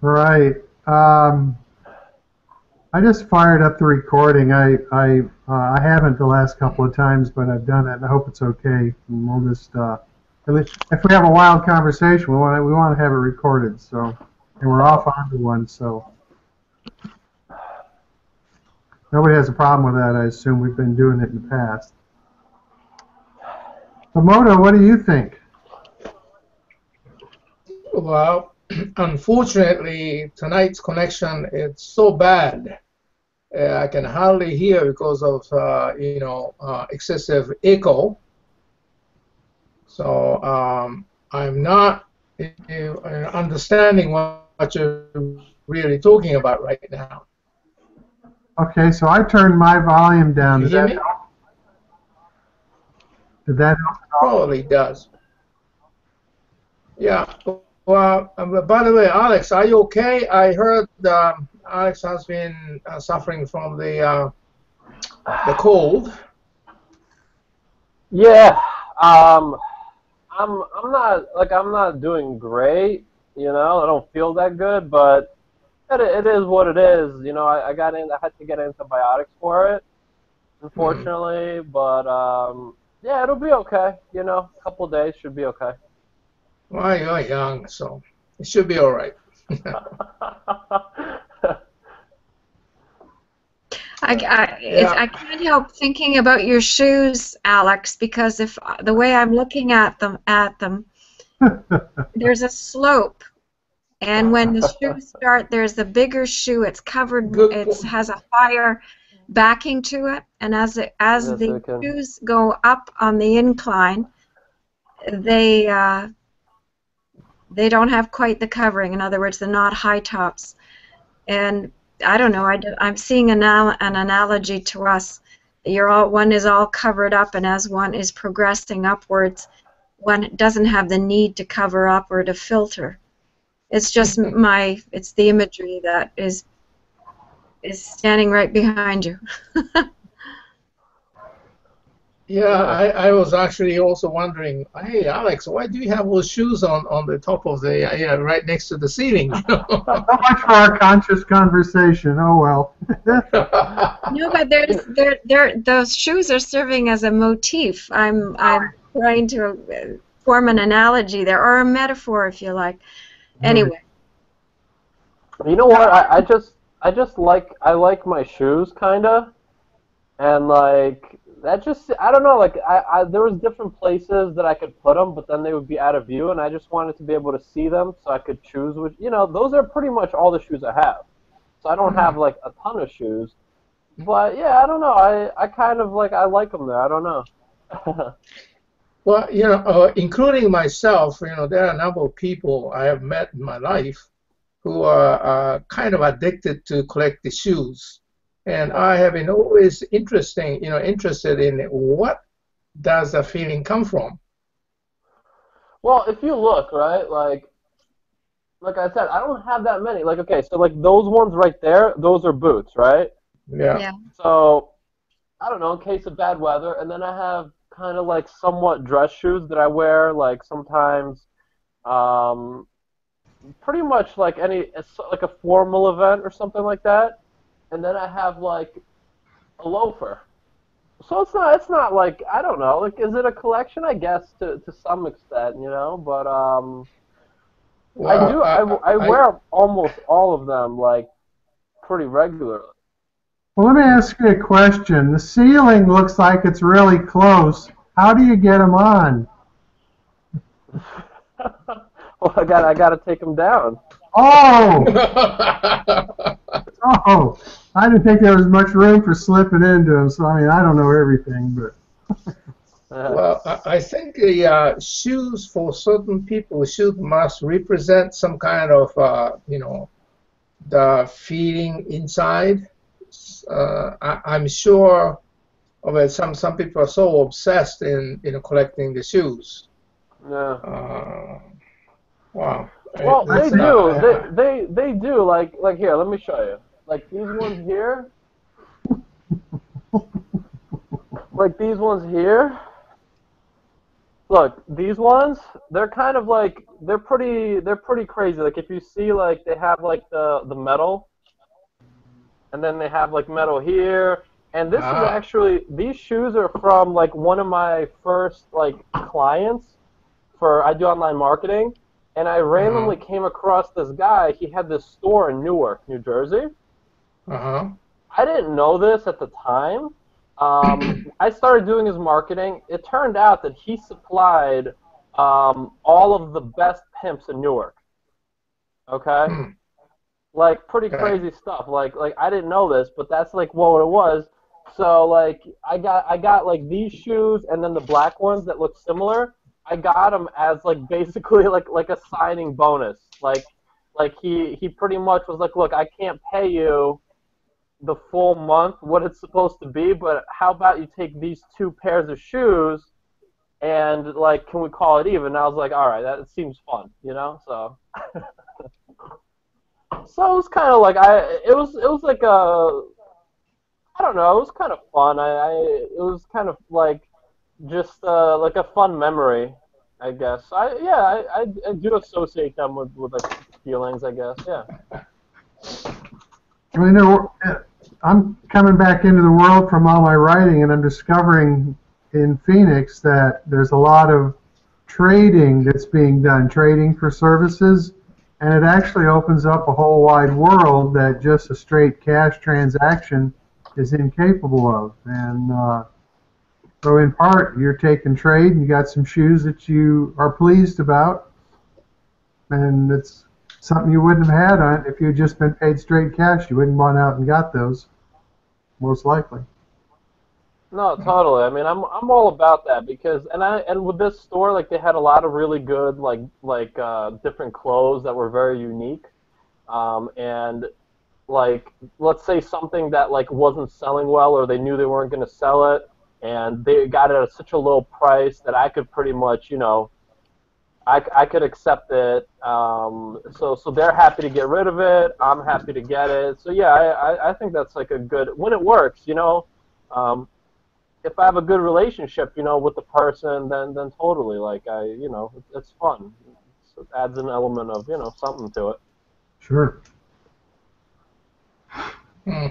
Right. I just fired up the recording. I haven't the last couple of times, but I've done it, and I hope it's okay. And we'll just at least if we have a wild conversation, we want to have it recorded. So, and we're off onto one, so nobody has a problem with that. I assume we've been doing it in the past. Komodo, what do you think? Well, unfortunately, tonight's connection is so bad. I can hardly hear because of excessive echo. So I'm not understanding what you're really talking about right now. Okay, so I turned my volume Can down. you Did hear that me? help? Did that help at all? Probably does. Yeah. Well, by the way, Alex, are you okay? I heard Alex has been suffering from the cold. Yeah, I'm not doing great. I don't feel that good, but it is what it is. I had to get antibiotics for it, Hmm. unfortunately. But yeah, it'll be okay. A couple of days should be okay. Well, you're young, so it should be all right. I Yeah. can't help thinking about your shoes, Alex, because if the way I'm looking at them, there's a slope, and when the shoes start, there's a bigger shoe. It's covered. Good. It has a higher backing to it, and as Yes, the it can. shoes go up on the incline, they uh, they don't have quite the covering. In other words, they're not high tops. And I don't know. I'm seeing an analogy to us. One is all covered up, and as one is progressing upwards, one doesn't have the need to cover up or to filter. It's just it's the imagery that is standing right behind you. Yeah, Yeah. I was actually also wondering, hey, Alex, why do you have those shoes on the top of right next to the ceiling? So much for our conscious conversation. Oh well. No, but those shoes are serving as a motif. I'm trying to form an analogy there, or a metaphor, if you like. Anyway. You know what? I like my shoes kinda, and like that just I don't know. Like there was different places that I could put them, but then they would be out of view, and I just wanted to be able to see them so I could choose which. Those are pretty much all the shoes I have. So I don't have like a ton of shoes, but yeah, I don't know. I kind of like I like them there. I don't know. Well, including myself, there are a number of people I have met in my life who are kind of addicted to collect the shoes. And Yeah. I have been always interested in what does the feeling come from. Well, if you look, right, like I said, I don't have that many. Like, okay, so like those ones right there, those are boots, right? Yeah. Yeah. So I don't know, in case of bad weather, and then I have kind of like somewhat dress shoes that I wear, like sometimes, um, pretty much like like a formal event or something like that, and then I have like a loafer. So it's not like I don't know, like is it a collection? I guess to some extent, but Well, I wear almost all of them like pretty regularly. Well, let me ask you a question. The ceiling looks like it's really close. How do you get them on? Well, I gotta take them down. Oh, oh! I didn't think there was much room for slipping into them. So I mean, I don't know everything, but well, I think the shoes for certain people should must represent some kind of the feeling inside. I'm sure of it. Some people are so obsessed in collecting the shoes. Yeah. Uh, wow. Well, I they It's think not. do. They do. Like here, let me show you. Like these ones here. Like these ones here. Look, these ones, they're kind of like they're pretty crazy. Like if you see like they have like the metal, and then they have like metal here. And this is Ah. actually these shoes are from like one of my first like clients for I do online marketing, and I randomly Uh-huh. came across this guy. He had this store in Newark, New Jersey. Uh-huh. I didn't know this at the time. I started doing his marketing. It turned out that he supplied all of the best pimps in Newark. Okay, Hmm. like pretty Okay. crazy stuff. Like I didn't know this, but that's like what it was. So like I got like these shoes and then the black ones that look similar. I got them as like basically like a signing bonus. Like he pretty much was like, look, I can't pay you the full month what it's supposed to be, but how about you take these two pairs of shoes and like can we call it even? And I was like, all right, that seems fun, you know. So it was kind of like it was like a I don't know, it was kind of fun. It was kind of just like a fun memory, I guess. I do associate them with like feelings, I guess. Yeah. Well, I'm coming back into the world from all my writing, and I'm discovering in Phoenix that there's a lot of trading that's being done, trading for services, and it actually opens up a whole wide world that just a straight cash transaction is incapable of. And so in part, you're taking trade, and you got some shoes that you are pleased about, and it's something you wouldn't have had on if you had just been paid straight cash. You wouldn't have gone out and got those, most likely. No, totally. I mean, I'm all about that because and with this store, like they had a lot of really good different clothes that were very unique. And like let's say something that like wasn't selling well or they knew they weren't going to sell it and they got it at such a low price that I could pretty much, you know, I could accept it. So they're happy to get rid of it. I'm happy to get it. So yeah, I think that's like a good when it works, you know. Um, if I have a good relationship, you know, with the person, then totally like you know, it's fun. It adds an element of you know something to it. Sure. Hmm.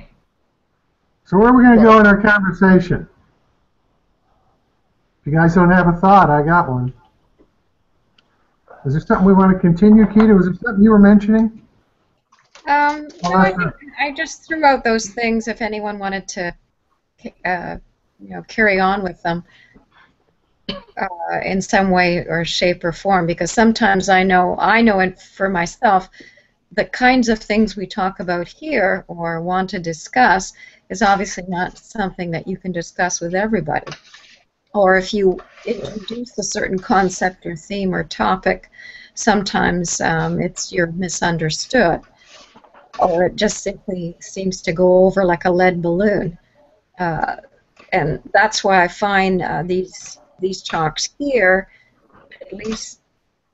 So where are we going to Well, go in our conversation? If you guys don't have a thought, I got one. Is there something we want to continue, Keita? Was there something you were mentioning? No, I think I just threw out those things if anyone wanted to, uh, carry on with them in some way or shape or form. Because sometimes I know it for myself. The kinds of things we talk about here or want to discuss is obviously not something that you can discuss with everybody. Or if you introduce a certain concept or theme or topic, sometimes you're misunderstood, or it just simply seems to go over like a lead balloon. Uh, and that's why I find these talks here, at least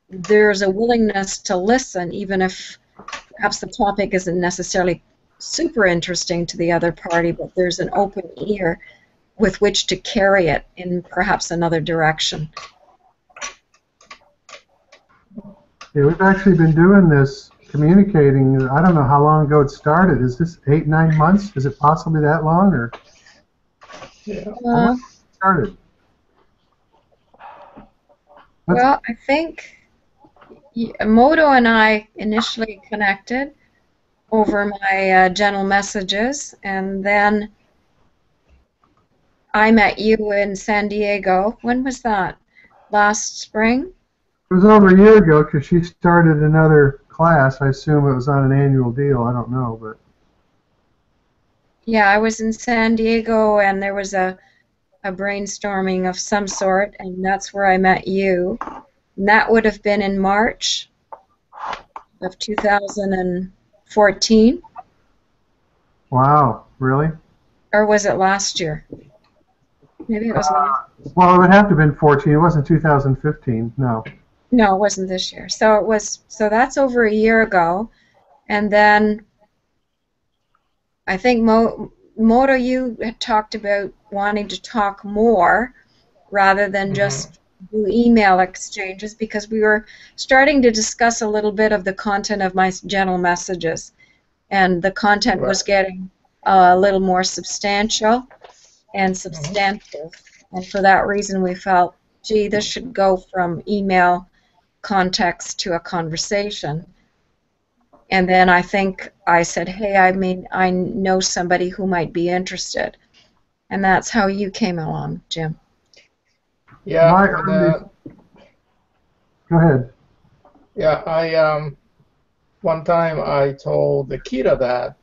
there's a willingness to listen, even if perhaps the topic isn't necessarily super interesting to the other party, but there's an open ear with which to carry it in perhaps another direction. Yeah, we've actually been doing this, communicating. I don't know how long ago it started. Is this 8, 9 months? Is it possibly that long, or yeah. when it started? Well, I think Moto and I initially connected over my general messages, and then I met you in San Diego. When was that? Last spring? It was over a year ago because she started another class. I assume it was on an annual deal. I don't know, but Yeah, I was in San Diego, and there was a brainstorming of some sort, and that's where I met you. And that would have been in March of 2014, wow, really? or was it last year? Maybe it was last. Well, it would have to have been 14. It wasn't 2015. No. No, it wasn't this year. So it was. So that's over a year ago, and then I think Moto, you had talked about wanting to talk more rather than just do email exchanges because we were starting to discuss a little bit of the content of my general messages, and the content was getting a little more substantial and substantive, and for that reason we felt, gee, this should go from email context to a conversation. And then I think I said, hey, I know somebody who might be interested. And that's how you came along, Jim. Yeah. Go ahead. Yeah, one time I told Kira that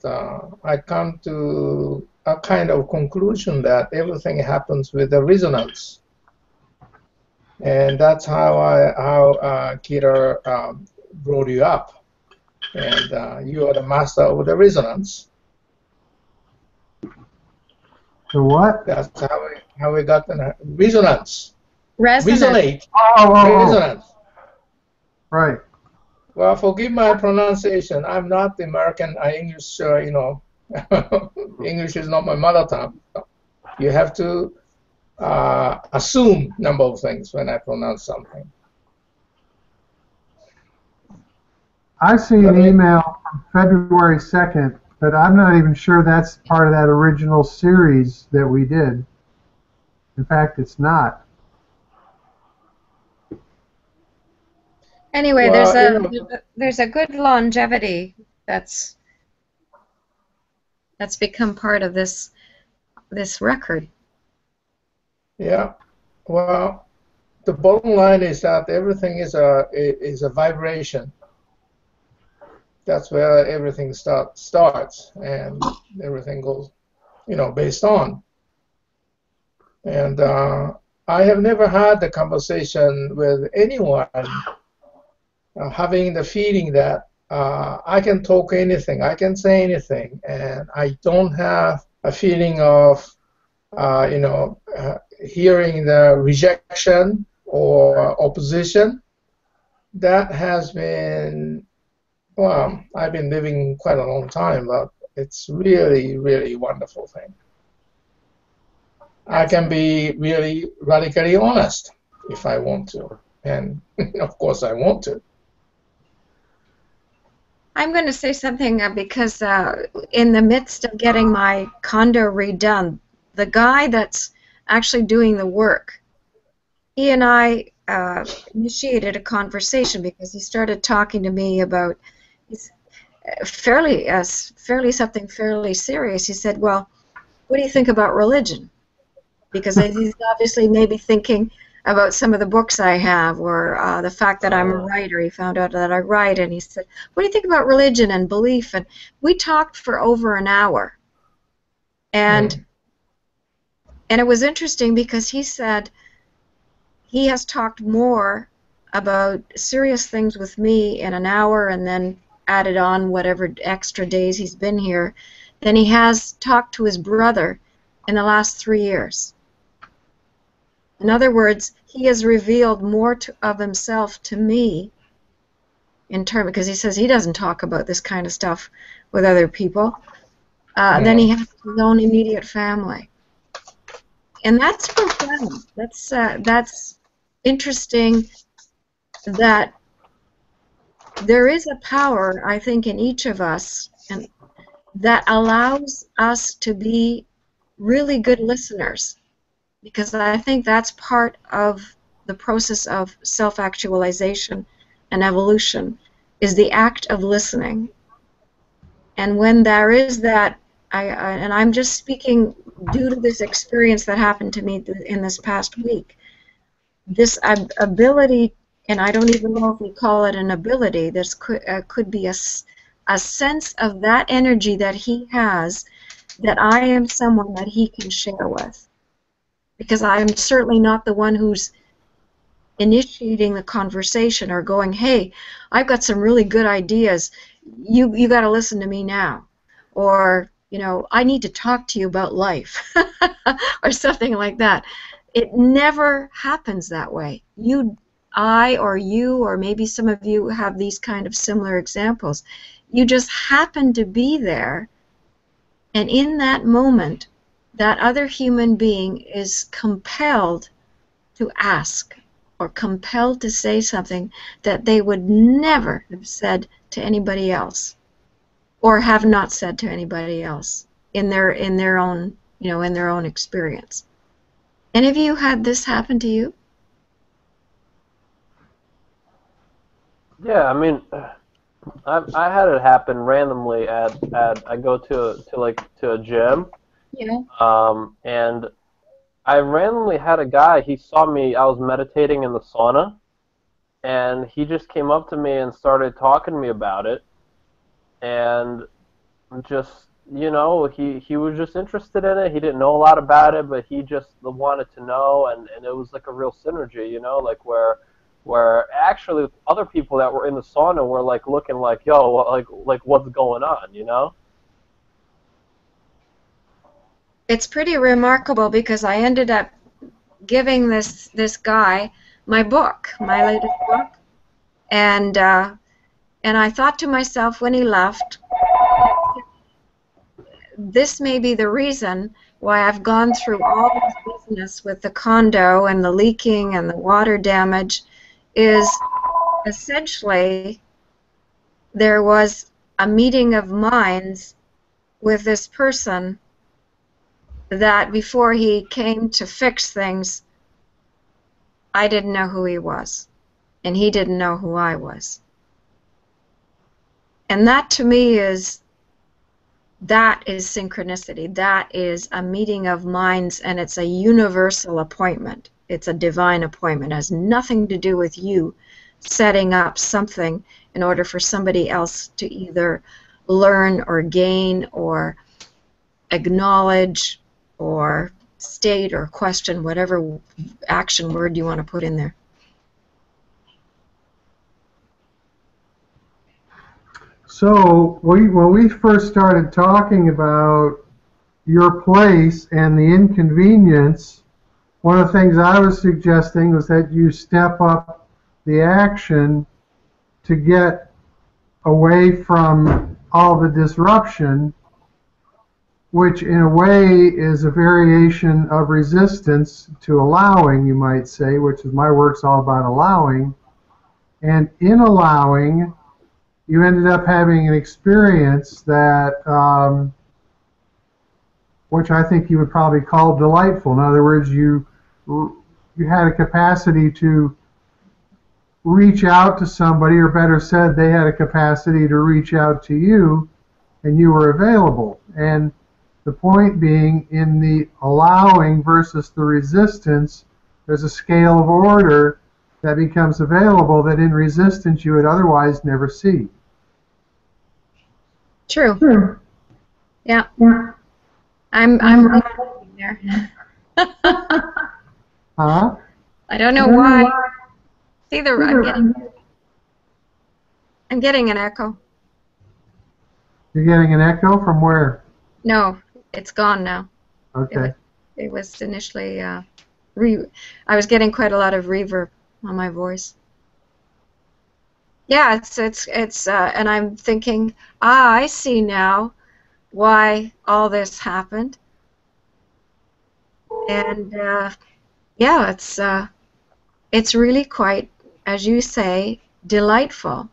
I come to a kind of conclusion that everything happens with a resonance. And that's how Kira brought you up. And you are the master of the resonance. The what? That's how we got the resonance. Resonate. Resonance. Right. Well, forgive my pronunciation. I'm not American. English, English is not my mother tongue. You have to assume a number of things when I pronounce something. I see an email from February 2nd, but I'm not even sure that's part of that original series that we did. In fact, it's not. Anyway, Well, there's a good longevity that's become part of this record. Yeah. Well, the bottom line is that everything is a vibration. That's where everything starts, and everything goes, based on. And I have never had the conversation with anyone having the feeling that I can talk anything, I can say anything, and I don't have a feeling of, hearing the rejection or opposition. That has been, well, I've been living quite a long time, but it's really, really wonderful thing. I can be really radically honest if I want to, and of course I want to. I'm going to say something because in the midst of getting my condo redone, the guy that's actually doing the work, he and I initiated a conversation because he started talking to me about fairly something fairly serious. He said, well, what do you think about religion? Because he's obviously maybe thinking about some of the books I have, or the fact that I'm a writer. He found out that I write, and he said, what do you think about religion and belief? And we talked for over an hour. And it was interesting because he said he has talked more about serious things with me in an hour and then added on whatever extra days he's been here than he has talked to his brother in the last 3 years. In other words, he has revealed more of himself to me because he says he doesn't talk about this kind of stuff with other people than he has with his own immediate family. And that's profound. That's interesting that there is a power, I think, in each of us and that allows us to be really good listeners, because I think that's part of the process of self-actualization and evolution, is the act of listening. And when there is that, and I'm just speaking due to this experience that happened to me in this past week, this ability, and I don't even know if we call it an ability, this could be a sense of that energy that he has, that I am someone that he can share with. Because I'm certainly not the one who's initiating the conversation or going, hey, I've got some really good ideas, you got to listen to me now, or I need to talk to you about life or something like that. It never happens that way. I or you or maybe some of you have these kind of similar examples. You just happen to be there, and in that moment that other human being is compelled to ask or compelled to say something that they would never have said to anybody else, or have not said to anybody else in their own, in their own experience. Any of you had this happen to you? Yeah, I mean, I had it happen randomly at I go to a gym, Yeah. and I randomly had a guy. He saw me. I was meditating in the sauna, and he just came up to me and started talking to me about it, and just he was just interested in it. He didn't know a lot about it, but he just wanted to know, and it was like a real synergy, like where actually other people that were in the sauna were like looking like, yo, like what's going on. It's pretty remarkable because I ended up giving this guy my book, my latest book, and I thought to myself when he left, this may be the reason why I've gone through all this business with the condo and the leaking and the water damage, is essentially there was a meeting of minds with this person that before he came to fix things, I didn't know who he was, and he didn't know who I was. And that to me that is synchronicity. That is a meeting of minds, and it's a universal appointment. It's a divine appointment. It has nothing to do with you setting up something in order for somebody else to either learn or gain or acknowledge or state or question, whatever action word you want to put in there. So when we first started talking about your place and the inconvenience, one of the things I was suggesting was that you step up the action to get away from all the disruption, which in a way is a variation of resistance to allowing, you might say, which is my work's all about allowing. And in allowing, you ended up having an experience that, which I think you would probably call delightful. In other words, you had a capacity to reach out to somebody, or better said, they had a capacity to reach out to you, and you were available. And the point being, in the allowing versus the resistance, there's a scale of order that becomes available that in resistance you would otherwise never see. True. Yeah. I'm right there. Huh? I don't know why. I'm getting an echo. You're getting an echo from where? No, it's gone now. Okay. It was initially I was getting quite a lot of reverb on my voice. Yeah, it's and I'm thinking, I see now why all this happened. And yeah, it's really quite, as you say, delightful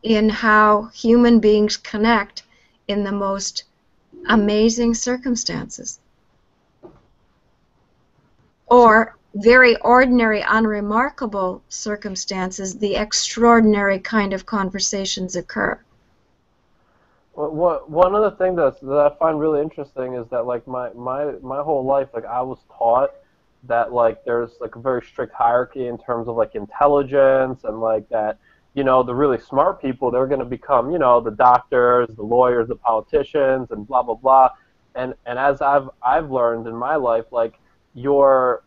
in how human beings connect in the most amazing circumstances, or very ordinary, unremarkable circumstances. The extraordinary kind of conversations occur. One of the things that I find really interesting is that like my whole life, like I was taught that like there's like a very strict hierarchy in terms of like intelligence, and like that, the really smart people, they're going to become, the doctors, the lawyers, the politicians, and blah blah blah. And as I've learned in my life, like your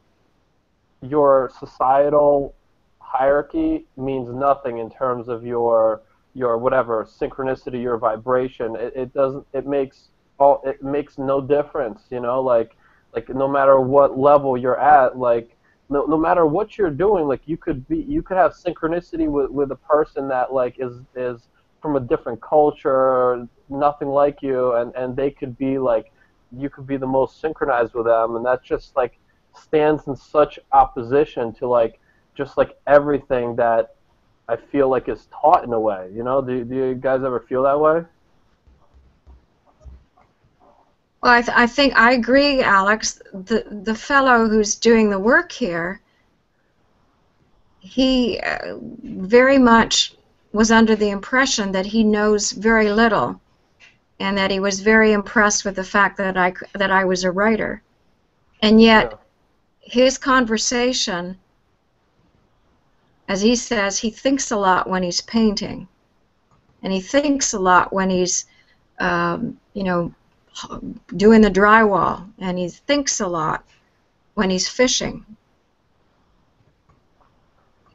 societal hierarchy means nothing in terms of your whatever synchronicity, your vibration. It makes no difference, like no matter what level you're at, like no matter what you're doing, like you could have synchronicity with a person that like is from a different culture, nothing like you, and they could be like, you could be the most synchronized with them, and that's just like, stands in such opposition to like just like everything that I feel like is taught in a way. You know, do you guys ever feel that way? Well, I think I agree, Alex. The fellow who's doing the work here, he very much was under the impression that he knows very little, and that he was very impressed with the fact that I was a writer, and yet his conversation, as he says, he thinks a lot when he's painting, and he thinks a lot when he's, you know, doing the drywall, and he thinks a lot when he's fishing.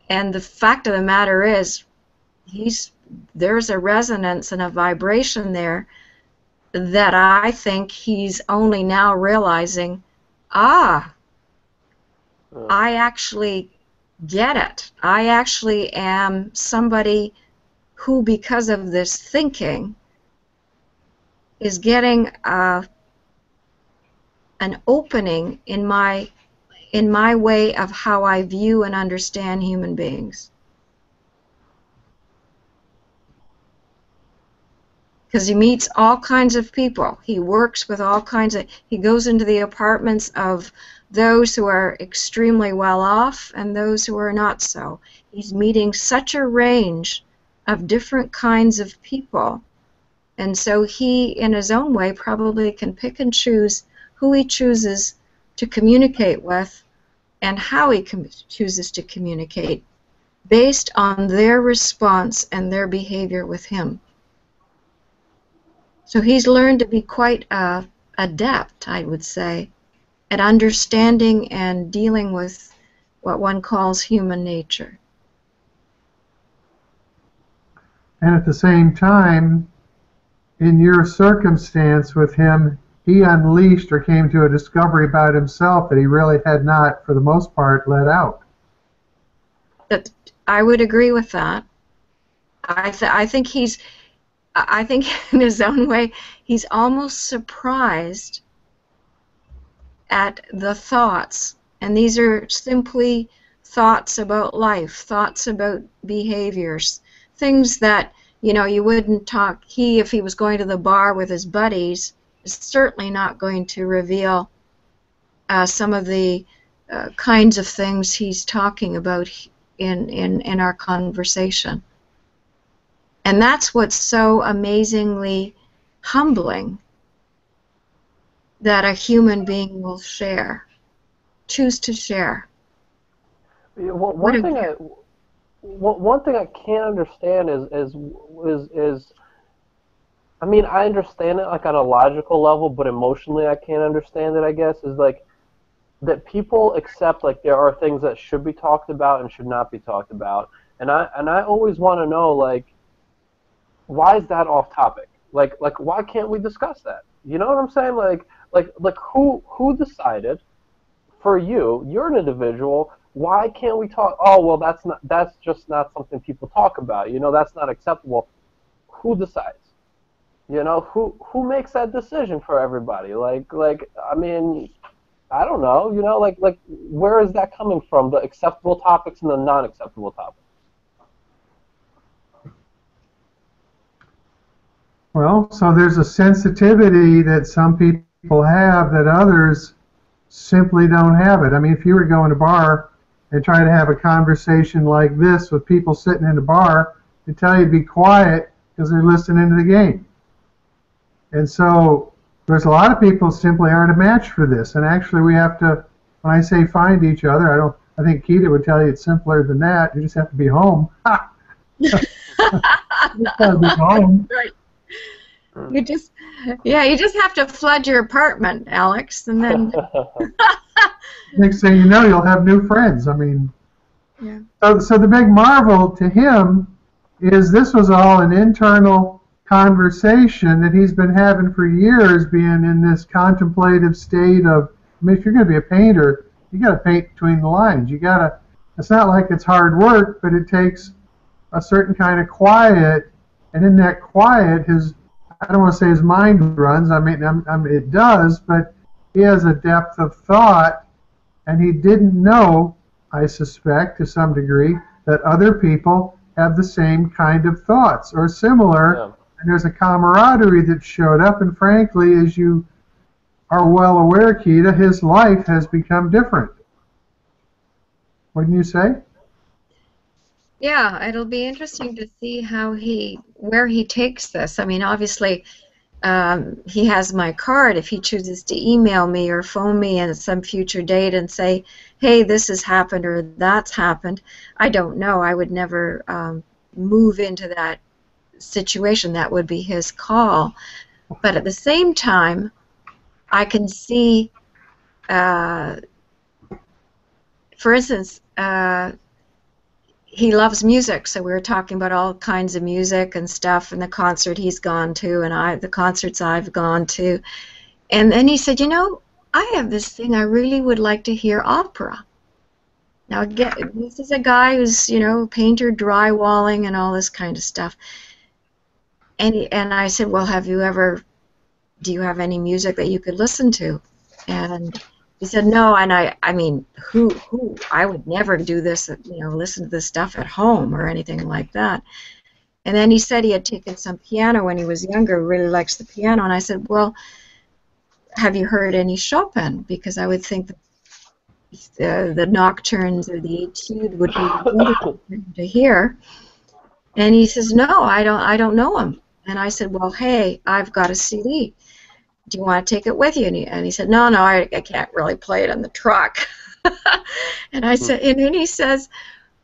And the fact of the matter is, there's a resonance and a vibration there that I think he's only now realizing, I actually get it. I actually am somebody who, because of this thinking, is getting an opening in my way of how I view and understand human beings. Because he meets all kinds of people. He works with all kinds of, he goes into the apartments of those who are extremely well off and those who are not so. He's meeting such a range of different kinds of people. And so he, in his own way, probably can pick and choose who he chooses to communicate with and how he chooses to communicate based on their response and their behavior with him. So he's learned to be quite adept, I would say, at understanding and dealing with what one calls human nature. And at the same time, in your circumstance with him, he unleashed or came to a discovery about himself that he really had not, for the most part, let out. I would agree with that. I think in his own way, he's almost surprised at the thoughts, and these are simply thoughts about life, thoughts about behaviors, things that, you know, you wouldn't talk. He, if he was going to the bar with his buddies, is certainly not going to reveal some of the kinds of things he's talking about in our conversation. And that's what's so amazingly humbling, that a human being will choose to share. Well, one thing I can't understand is I mean, I understand it like on a logical level, but emotionally I can't understand it, I guess, is like that people accept like there are things that should be talked about and should not be talked about. And I always want to know, like, why is that off topic? Like why can't we discuss that? You know what I'm saying? Like who decided for you? You're an individual. Why can't we talk? Oh, well, that's just not something people talk about. You know, that's not acceptable. Who decides? You know, who makes that decision for everybody? Like I mean, I don't know. You know, like where is that coming from? The acceptable topics and the non-acceptable topics. Well, so there's a sensitivity that some people have that others simply don't have it. I mean, if you were going to a bar and try to have a conversation like this with people sitting in a bar, they tell you to be quiet because they're listening to the game. And so there's a lot of people simply aren't a match for this. And actually we have to, when I say find each other, I think Keita would tell you it's simpler than that. You just have to be home. You just have to be home. Right. You just have to flood your apartment, Alex, and then next thing you know, you'll have new friends. I mean, yeah. So the big marvel to him is this was all an internal conversation that he's been having for years, being in this contemplative state of, I mean, if you're going to be a painter, you got to paint between the lines. It's not like it's hard work, but it takes a certain kind of quiet, and in that quiet, I don't want to say his mind runs. I mean, it does, but he has a depth of thought and he didn't know, I suspect, to some degree, that other people have the same kind of thoughts or similar, Yeah. and there's a camaraderie that showed up, and frankly, as you are well aware, Keita, his life has become different. Wouldn't you say? Yeah, it'll be interesting to see where he takes this. I mean, obviously, he has my card. If he chooses to email me or phone me at some future date and say, hey, this has happened or that's happened, I don't know. I would never move into that situation. That would be his call. But at the same time, I can see, for instance, he loves music, so we were talking about all kinds of music and stuff, and the concert he's gone to, and the concerts I've gone to. And then he said, you know, I have this thing, I really would like to hear opera. Now, again, this is a guy who's, you know, painter, drywalling, and all this kind of stuff. And I said, well, do you have any music that you could listen to? And he said, no, and I mean, who, I would never do this, you know, listen to this stuff at home or anything like that. And then he said he had taken some piano when he was younger, really likes the piano, and I said, well, have you heard any Chopin? Because I would think that the nocturnes or the etude would be wonderful for him to hear. And he says, no, I don't know him. And I said, well, hey, I've got a CD. Do you want to take it with you? And he said, no, I can't really play it in the truck. And I said, and then he says,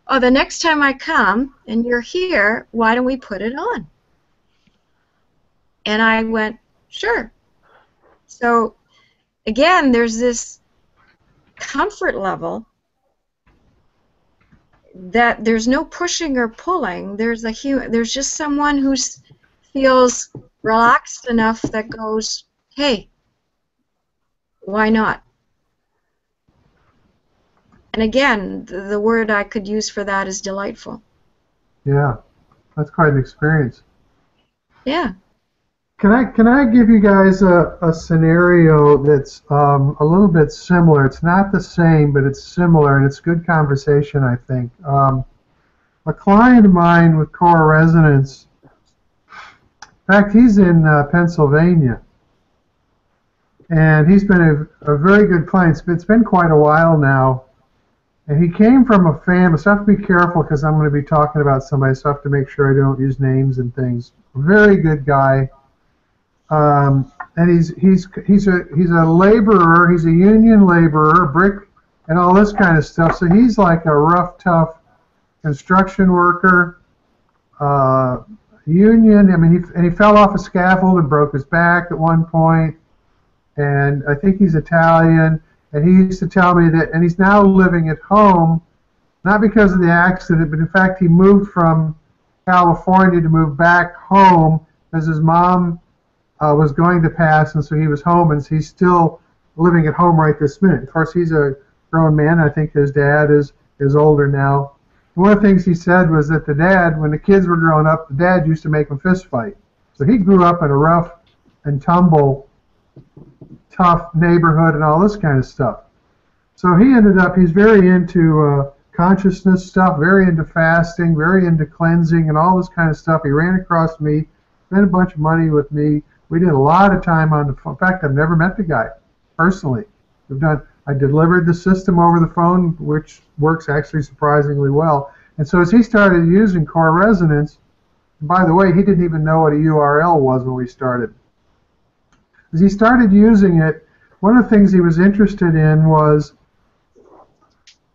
oh, the next time I come and you're here, why don't we put it on? And I went, sure. So again, there's this comfort level that there's no pushing or pulling. There's just someone who feels relaxed enough that goes, hey, why not? And again, the word I could use for that is delightful. Yeah, that's quite an experience. Yeah. Can I give you guys a scenario that's a little bit similar? It's not the same, but it's similar, and it's good conversation, I think. A client of mine with Core Resonance, in fact, he's in Pennsylvania, and he's been a very good client. It's been quite a while now, and he came from a family, so I have to be careful because I'm going to be talking about somebody, so I have to make sure I don't use names and things. Very good guy. And he's a laborer. He's a union laborer, brick and all this kind of stuff. So he's like a rough, tough construction worker. Union. I mean, he fell off a scaffold and broke his back at one point. And I think he's Italian. And he used to tell me that, and he's now living at home, not because of the accident, but in fact he moved from California to move back home as his mom was going to pass, and so he was home, and he's still living at home right this minute. Of course, he's a grown man. I think his dad is older now. One of the things he said was that the dad, when the kids were growing up, the dad used to make them fist fight. So he grew up in a rough and tumble, tough neighborhood and all this kind of stuff. So he's very into consciousness stuff, very into fasting, very into cleansing and all this kind of stuff. He ran across me, spent a bunch of money with me. We did a lot of time on the phone. In fact, I've never met the guy personally. I delivered the system over the phone, which works actually surprisingly well. And so as he started using Core Resonance, and by the way, he didn't even know what a URL was when we started. As he started using it, one of the things he was interested in was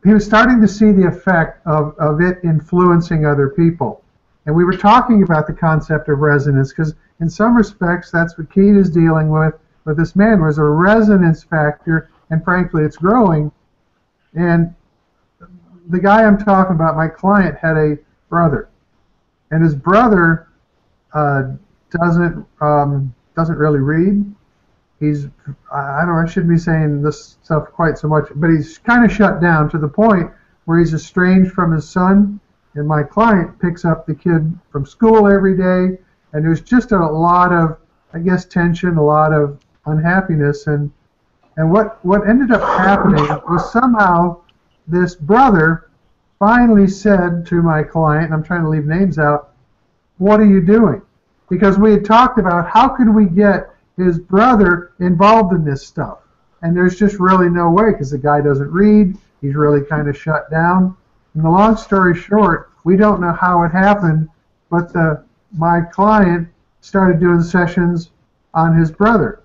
he was starting to see the effect of it influencing other people. And we were talking about the concept of resonance because in some respects that's what Keita is dealing with this man was a resonance factor, and frankly it's growing. And the guy I'm talking about, my client, had a brother. And his brother doesn't really read. I shouldn't be saying this stuff quite so much, but he's kind of shut down to the point where he's estranged from his son, and my client picks up the kid from school every day, and there's just a lot of, I guess, tension, a lot of unhappiness, and And what ended up happening was somehow this brother finally said to my client, and I'm trying to leave names out, "What are you doing?" Because we had talked about how could we get his brother involved in this stuff. And there's just really no way because the guy doesn't read. He's really kind of shut down. And the long story short, we don't know how it happened, but my client started doing sessions on his brother.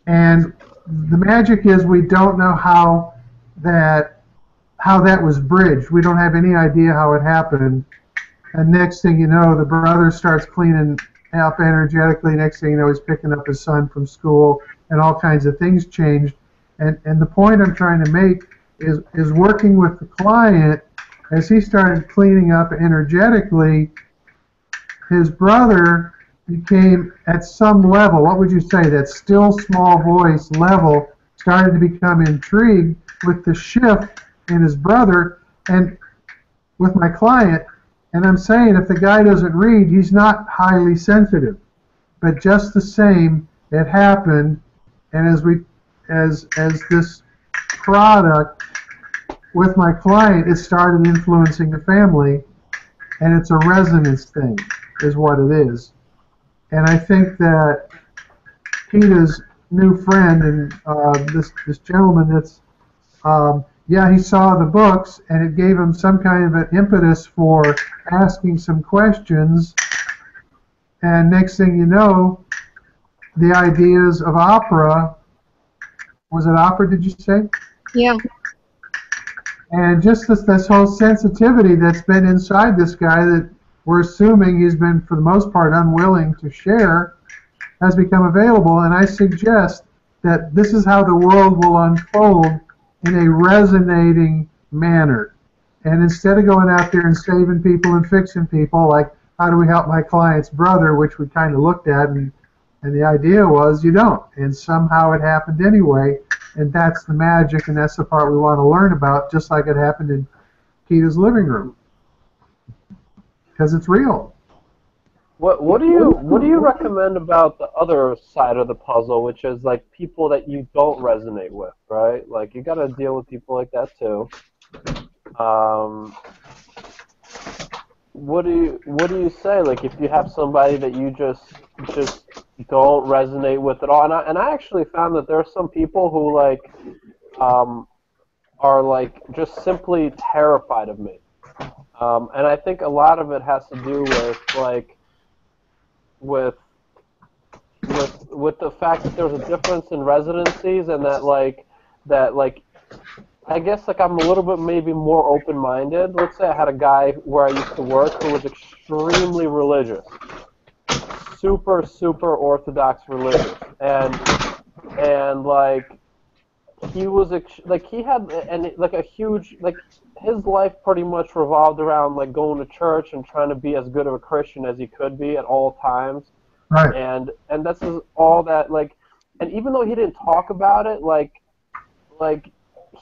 And the magic is we don't know how that was bridged. We don't have any idea how it happened. And next thing you know, the brother starts cleaning up energetically. Next thing you know, he's picking up his son from school, and all kinds of things changed. And the point I'm trying to make is working with the client as he started cleaning up energetically, his brother became, at some level, what would you say, that still small voice level, started to become intrigued with the shift in his brother and with my client. And I'm saying if the guy doesn't read, he's not highly sensitive. But just the same, it happened, and as this product with my client, it started influencing the family, and it's a resonance thing, is what it is. And I think that Peter's new friend and this gentleman that's yeah, he saw the books, and it gave him some kind of an impetus for asking some questions. And next thing you know, the ideas of opera, was it opera, did you say? Yeah. And just this whole sensitivity that's been inside this guy that we're assuming he's been, for the most part, unwilling to share, has become available. And I suggest that this is how the world will unfold in a resonating manner. And instead of going out there and saving people and fixing people, like how do we help my client's brother, which we kind of looked at, and the idea was you don't. And somehow it happened anyway, and that's the magic, and that's the part we want to learn about, just like it happened in Keita's living room. Because it's real. What do you recommend about the other side of the puzzle, which is like people that you don't resonate with, right? Like you got to deal with people like that too. What do you say? Like if you have somebody that you just don't resonate with at all, and I actually found that there are some people who like are like just simply terrified of me, and I think a lot of it has to do with like with the fact that there's a difference in residencies, and that I guess like I'm a little bit maybe more open-minded. Let's say I had a guy where I used to work who was extremely religious, super orthodox religious, and like he was like he had like a huge, like his life pretty much revolved around like going to church and trying to be as good of a Christian as he could be at all times. Right. And that's all that, like, and even though he didn't talk about it, like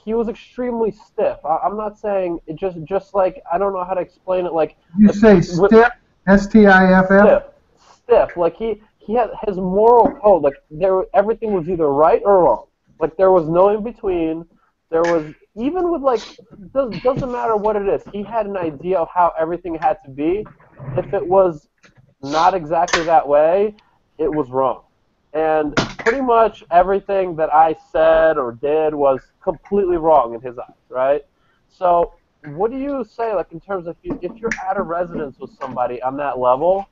he was extremely stiff. I'm not saying it just like, I don't know how to explain it. Like You say stiff, S-T-I-F-F? Stiff. Like he had his moral code. Like everything was either right or wrong. Like there was no in between. There was, even with like, doesn't matter what it is. He had an idea of how everything had to be. If it was not exactly that way, it was wrong. And pretty much everything that I said or did was completely wrong in his eyes, right? So what do you say, like, in terms of if you're at a residence with somebody on that level,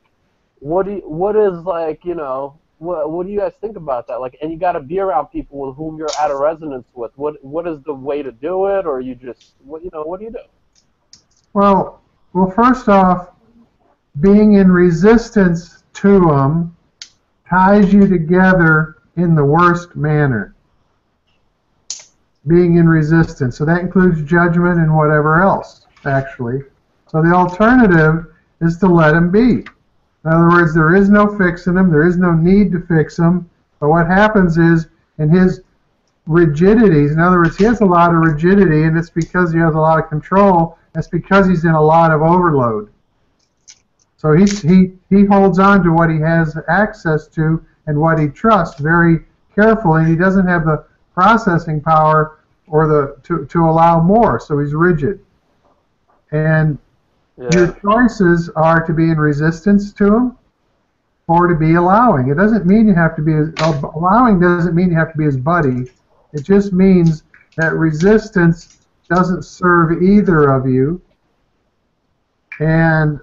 what is like, you know, what do you guys think about that? Like, and you got to be around people with whom you're at a resonance with. What is the way to do it, or you just, what do you do? Well, first off, being in resistance to them ties you together in the worst manner. Being in resistance. So that includes judgment and whatever else, actually. So the alternative is to let them be. In other words, there is no fixing them. There is no need to fix them. But what happens is, in his rigidities, in other words, he has a lot of rigidity, and it's because he has a lot of control. It's because he's in a lot of overload. So he holds on to what he has access to and what he trusts very carefully, and he doesn't have the processing power or to allow more. So he's rigid. And your choices are to be in resistance to him or to be allowing. It doesn't mean you have to be allowing. Doesn't mean you have to be his buddy. It just means that resistance doesn't serve either of you. And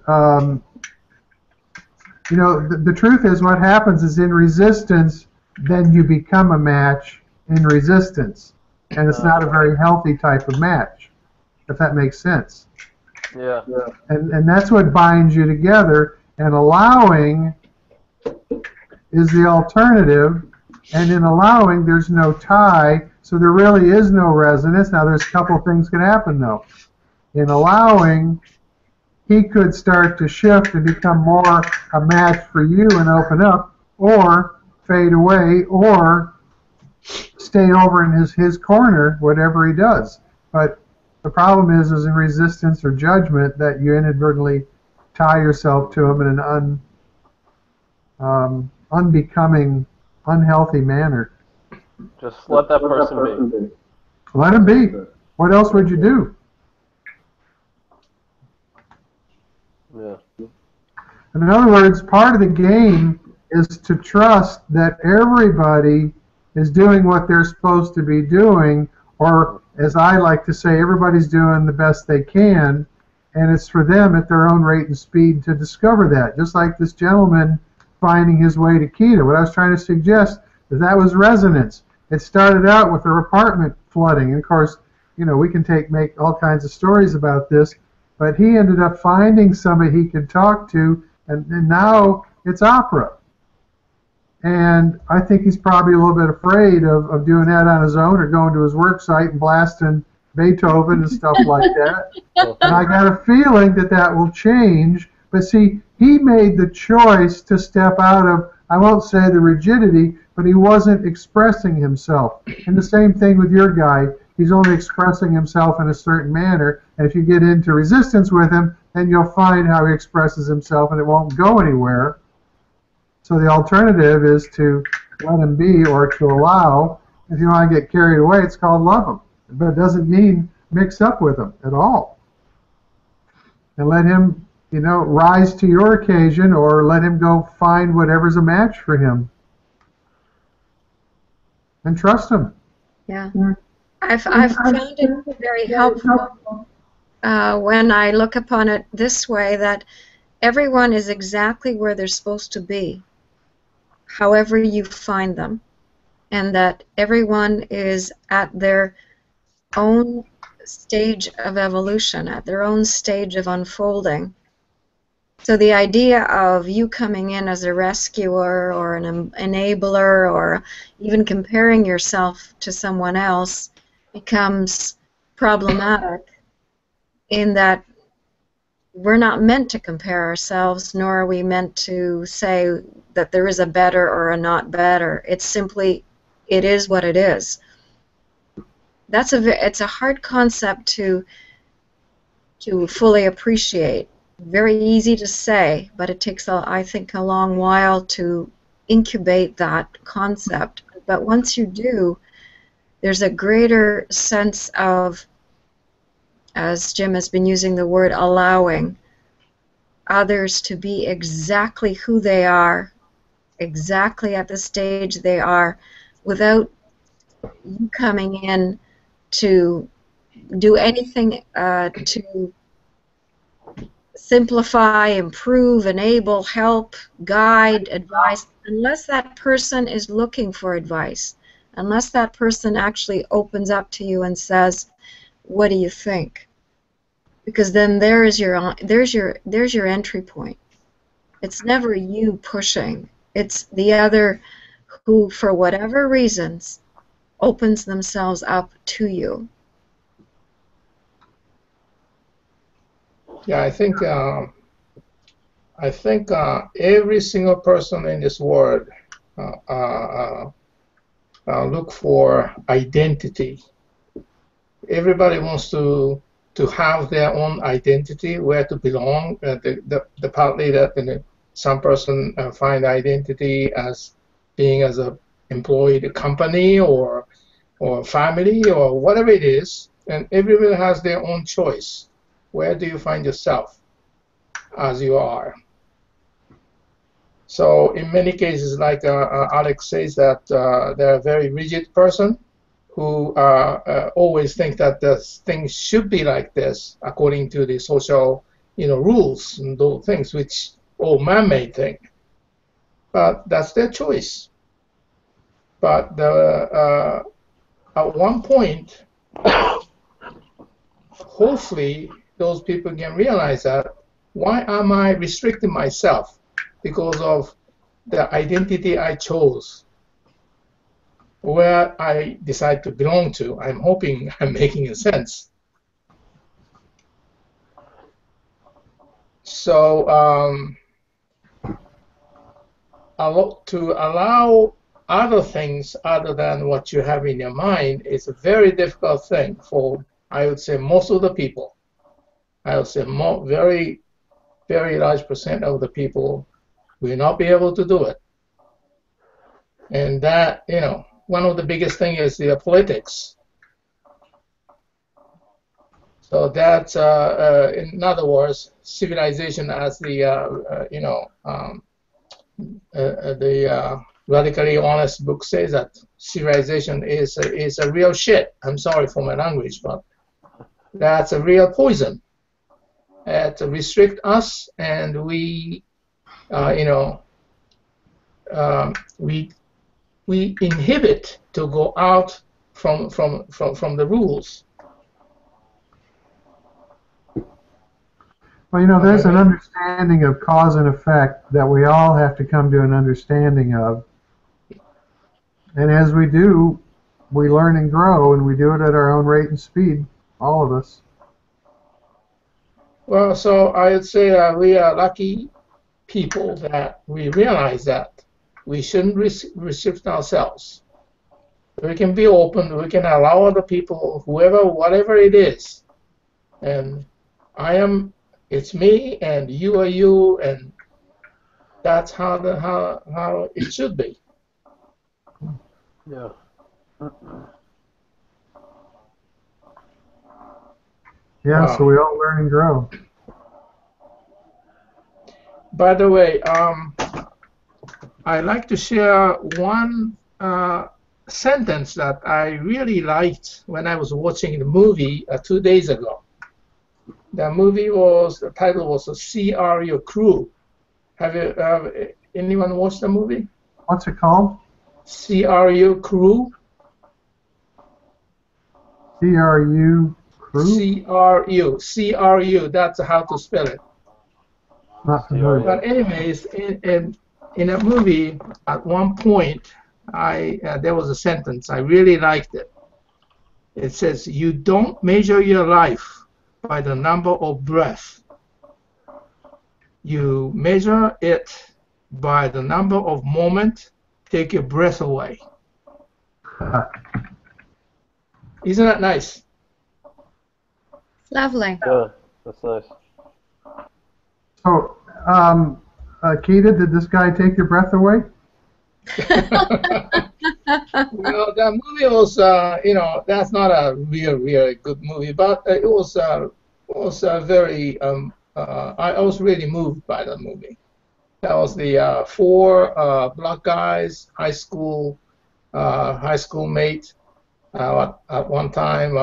you know, the truth is, what happens is in resistance, then you become a match in resistance, and it's not a very healthy type of match, if that makes sense. Yeah. And that's what binds you together. And allowing is the alternative. And in allowing, there's no tie, so there really is no resonance. Now, there's a couple of things can happen, though. In allowing, he could start to shift and become more a match for you and open up, or fade away, or stay over in his corner, whatever he does. But the problem is in resistance or judgment that you inadvertently tie yourself to him in an unbecoming, unhealthy manner. Just let that person be. Let him be. What else would you do? Yeah. In other words, part of the game is to trust that everybody is doing what they're supposed to be doing, or as I like to say, everybody's doing the best they can, and it's for them at their own rate and speed to discover that. Just like this gentleman finding his way to Quito. What I was trying to suggest is that was resonance. It started out with their apartment flooding, and of course, you know, we can make all kinds of stories about this, but he ended up finding somebody he could talk to, and now it's opera. And I think he's probably a little bit afraid of doing that on his own or going to his work site and blasting Beethoven and stuff like that. And I got a feeling that that will change. But see, he made the choice to step out of, I won't say the rigidity, but he wasn't expressing himself. And the same thing with your guy. He's only expressing himself in a certain manner. And if you get into resistance with him, then you'll find how he expresses himself and it won't go anywhere. So the alternative is to let him be or to allow. If you want to get carried away, it's called love him. But it doesn't mean mix up with him at all. And let him, you know, rise to your occasion, or let him go find whatever's a match for him. And trust him. Yeah. I've found it very helpful when I look upon it this way, that everyone is exactly where they're supposed to be, however you find them, and that everyone is at their own stage of evolution, at their own stage of unfolding. So the idea of you coming in as a rescuer or an enabler or even comparing yourself to someone else becomes problematic, in that we're not meant to compare ourselves, nor are we meant to say that there is a better or a not better. It's simply, it is what it is. It's a hard concept to fully appreciate. Very easy to say, but it takes, I think, a long while to incubate that concept. But once you do, there's a greater sense of, as Jim has been using the word, allowing others to be exactly who they are, exactly at the stage they are, without you coming in to do anything to simplify, improve, enable, help, guide, advise, unless that person is looking for advice, unless that person actually opens up to you and says, what do you think? Because then there's your entry point. It's never you pushing. It's the other who, for whatever reasons, opens themselves up to you. Yeah, I think every single person in this world look for identity. Everybody wants to have their own identity, where to belong. The partly that some person find identity as being as a employee of the company, or or family or whatever it is, and everyone has their own choice. Where do you find yourself as you are? So in many cases, like Alex says, that they're a very rigid person who always think that things should be like this according to the social, rules and those things, which all man-made thing. But that's their choice. But at one point, hopefully, those people can realize that why am I restricting myself because of the identity I chose, where I decide to belong to. I'm hoping I'm making sense. So to allow other things other than what you have in your mind is a very difficult thing for, I would say, most of the people. I would say very, very large percent of the people will not be able to do it. And that, one of the biggest things is the politics. So that's, in other words, civilization as the, the Radically Honest book says that civilization is a real shit. I'm sorry for my language, but that's a real poison. It restricts us, and we inhibit to go out from the rules. Well, there's an understanding of cause and effect that we all have to come to an understanding of. And as we do, we learn and grow, and we do it at our own rate and speed, all of us. Well, so I would say we are lucky people that we realize that we shouldn't restrict ourselves. We can be open, we can allow other people, whoever, whatever it is. And it's me, and you are you, and that's how it should be. Yeah. Yeah, Wow. so we all learn and grow. By the way, I'd like to share one sentence that I really liked when I was watching the movie 2 days ago. The title was CRU Crew. Have anyone watched the movie? What's it called? CRU Crew. CRU Crew? CRU. That's how to spell it. Not familiar. But anyways, in a movie, at one point, there was a sentence. I really liked it. It says, "You don't measure your life by the number of breaths. You measure it by the number of moments. Take your breath away." Isn't that nice? Lovely. Yeah, that's nice. So, Keita, did this guy take your breath away? The movie was, that's not a real good movie, but it was very. I was really moved by the movie. That was the 4 black guys, high school mate. At one time,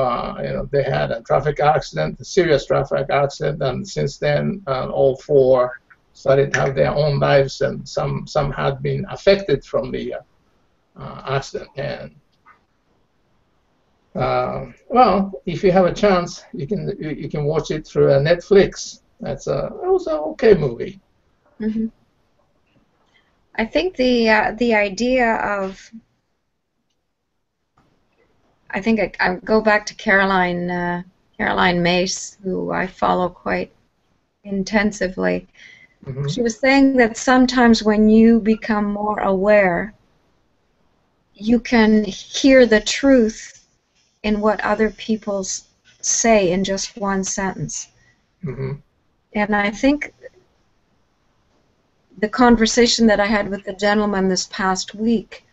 they had a serious traffic accident, and since then, all 4 started to have their own lives, and some had been affected from the accident. And well, if you have a chance, you can watch it through Netflix. It was an okay movie. Mm-hmm. I think the idea of, I think I go back to Caroline Mace, who I follow quite intensively. Mm-hmm. She was saying that sometimes when you become more aware, you can hear the truth in what other people say in just one sentence. Mm-hmm. And I think the conversation that I had with the gentleman this past week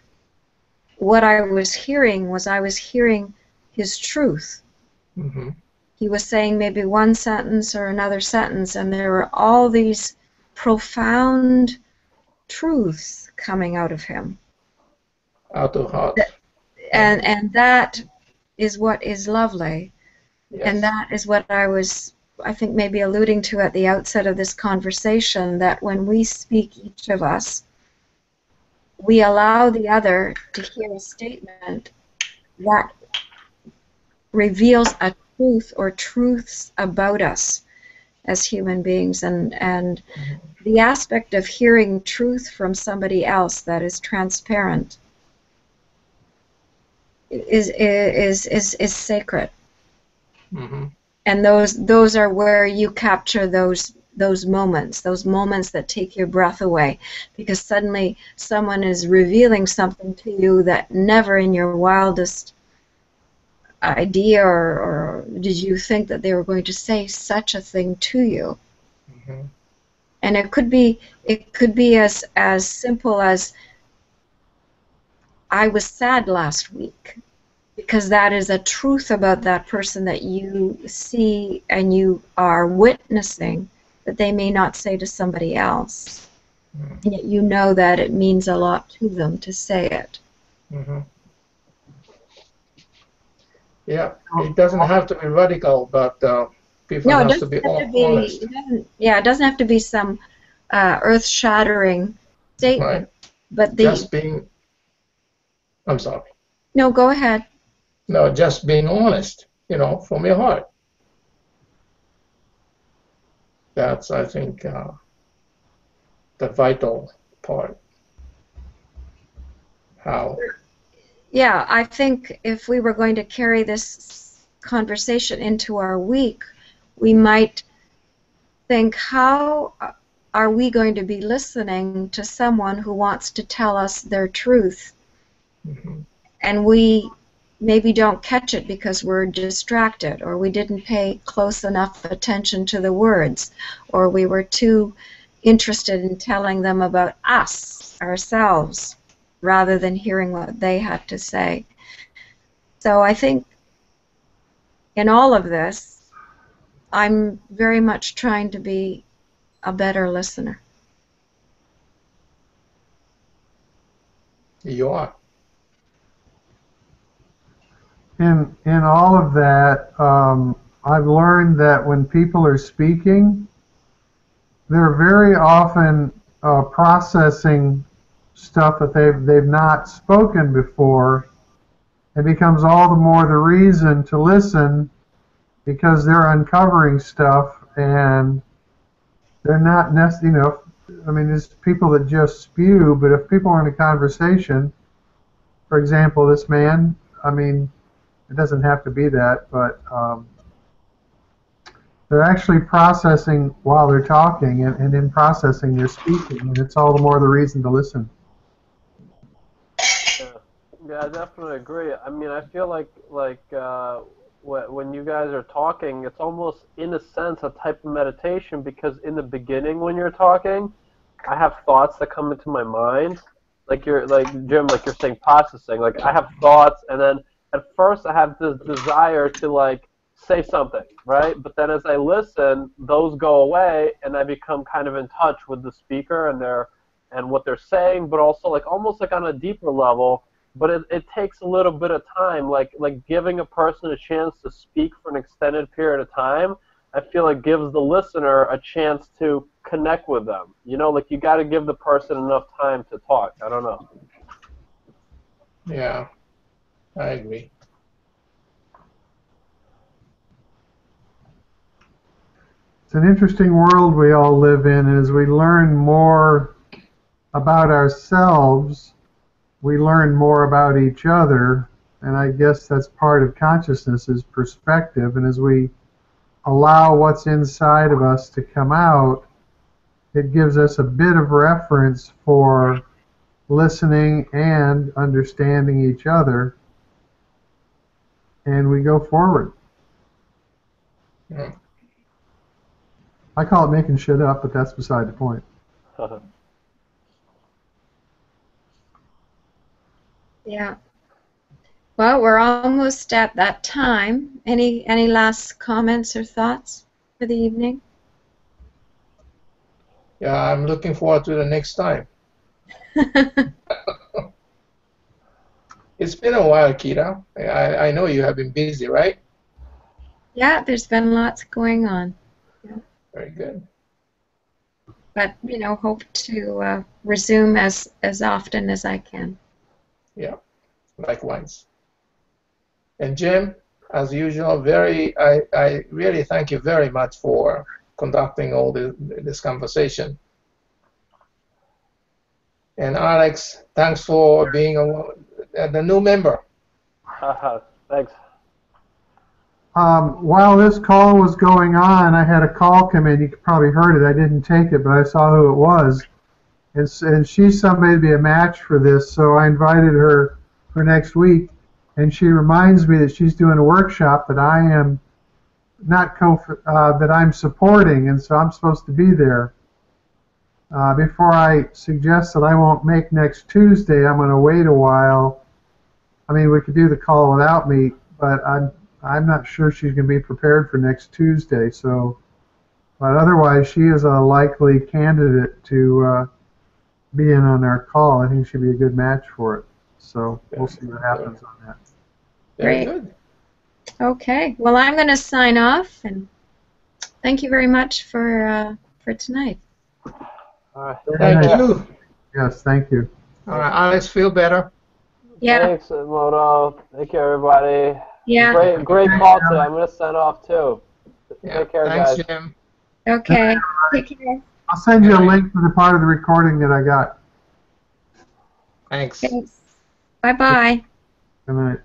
what I was hearing was I was hearing his truth. Mm-hmm. He was saying maybe one sentence or another sentence, and there were all these profound truths coming out of him. Out of heart. And that is what is lovely. Yes. And that is what I think, maybe alluding to at the outset of this conversation, that when we speak, each of us, we allow the other to hear a statement that reveals a truth or truths about us as human beings. And the aspect of hearing truth from somebody else that is transparent is sacred. Mm-hmm. And those are where you capture those moments that take your breath away, because suddenly someone is revealing something to you that never in your wildest idea or did you think that they were going to say such a thing to you. Mm-hmm. And it could be as simple as, I was sad last week, because that is a truth about that person that you see and you are witnessing that they may not say to somebody else. And yet you know that it means a lot to them to say it. Mm-hmm. Yeah, it doesn't have to be radical, but people No, it have to doesn't be have to be. honest. It doesn't have to be some earth-shattering statement. Right. But Just being. I'm sorry. No, go ahead. No, just being honest. From your heart. That's, I think, the vital part. How? Yeah, I think if we were going to carry this conversation into our week, we might think, how are we going to be listening to someone who wants to tell us their truth? Mm-hmm. And we maybe don't catch it because we're distracted, or we didn't pay close enough attention to the words, or we were too interested in telling them about us, ourselves, rather than hearing what they had to say. So I think in all of this, I'm very much trying to be a better listener. You are. In all of that, I've learned that when people are speaking, they're very often processing stuff that they've not spoken before. It becomes all the more the reason to listen, because they're uncovering stuff, and they're not necessarily, I mean, there's people that just spew, but if people are in a conversation, for example, this man, I mean, it doesn't have to be that, but they're actually processing while they're talking, and in processing they're speaking, and it's all the more the reason to listen. Yeah, I definitely agree. I mean, I feel like when you guys are talking, it's almost in a sense a type of meditation, because in the beginning when you're talking, I have thoughts that come into my mind, like Jim, like you're saying processing. Like I have thoughts, and then at first I have this desire to say something, right? But then as I listen, those go away, and I become kind of in touch with the speaker and what they're saying, but also almost on a deeper level. But it takes a little bit of time, like giving a person a chance to speak for an extended period of time. I feel like gives the listener a chance to connect with them. You got to give the person enough time to talk. I don't know. Yeah, I agree. It's an interesting world we all live in, and as we learn more about ourselves, we learn more about each other, and I guess that's part of consciousness, is perspective. And as we allow what's inside of us to come out, it gives us a bit of reference for listening and understanding each other, and we go forward. Yeah. I call it making shit up, but that's beside the point. Yeah. Well, we're almost at that time. Any last comments or thoughts for the evening? Yeah, I'm looking forward to the next time. It's been a while, Kita. I know you have been busy, right? Yeah, there's been lots going on. Very good. But, hope to resume as often as I can. Yeah, likewise. And Jim, as usual, I really thank you very much for conducting all this conversation. And Alex, thanks for being the new member. Thanks. While this call was going on, I had a call come in. You probably heard it. I didn't take it, but I saw who it was. And she's somebody to be a match for this, so I invited her for next week. And she reminds me that she's doing a workshop that I am not that I'm supporting, and so I'm supposed to be there. Before I suggest that I won't make next Tuesday, I'm going to wait a while. I mean, we could do the call without me, but I'm not sure she's going to be prepared for next Tuesday. So, but otherwise, she is a likely candidate to be in on our call. I think she'd be a good match for it. So we'll see what happens on that. Very Great. good. Okay. Well, I'm going to sign off, and thank you very much for tonight. All right. Thank you. Yes, thank you. All right, Alex, feel better. Yeah. Thanks, Moto. Thank you, everybody. Yeah. Great call today. I'm going to sign off, too. Yeah, Take care, thanks, guys. Jim. Okay. Take care. I'll send you a link to the part of the recording that I got. Thanks. Thanks. Bye-bye. Good night.